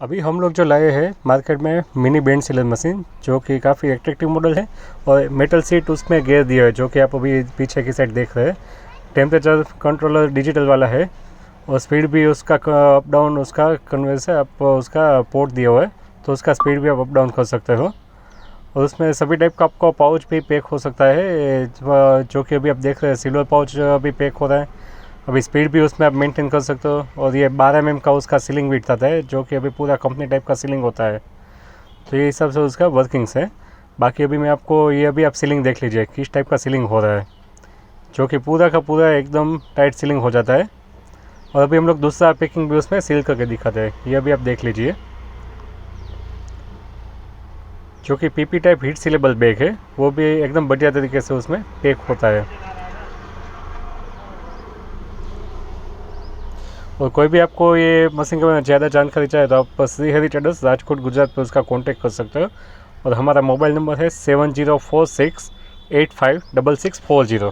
अभी हम लोग जो लाए हैं मार्केट में मिनी बेंड सीलर मशीन, जो कि काफ़ी एट्रैक्टिव मॉडल है और मेटल सीट उसमें गेयर दिया है, जो कि आप अभी पीछे की साइड देख रहे हैं। टेम्परेचर कंट्रोलर डिजिटल वाला है और स्पीड भी उसका अप डाउन उसका कन्वेंस है, आप उसका पोर्ट दिया हुआ है तो उसका स्पीड भी आप अप डाउन कर सकते हो। और उसमें सभी टाइप का आपको पाउच भी पैक हो सकता है, जो कि अभी आप देख रहे हैं सिल्वर पाउच अभी पैक हो रहा है। अभी स्पीड भी उसमें आप मेंटेन कर सकते हो और ये 12 mm का उसका सीलिंग विड्थ आता है, जो कि अभी पूरा कंपनी टाइप का सीलिंग होता है। तो ये हिसाब से उसका वर्किंग्स है। बाकी अभी मैं आपको ये अभी आप सीलिंग देख लीजिए किस टाइप का सीलिंग हो रहा है, जो कि पूरा का पूरा एकदम टाइट सीलिंग हो जाता है। और अभी हम लोग दूसरा पैकिंग भी उसमें सील करके दिखाते हैं, ये अभी आप देख लीजिए, जो कि PP type heat sealable bag है, वो भी एकदम बढ़िया तरीके से उसमें पैक होता है। और कोई भी आपको ये मशीन के बारे में ज़्यादा जानकारी चाहे तो आप श्री हरि ट्रेडर्स राजकोट गुजरात पर उसका कॉन्टैक्ट कर सकते हो। और हमारा मोबाइल नंबर है 7046856640।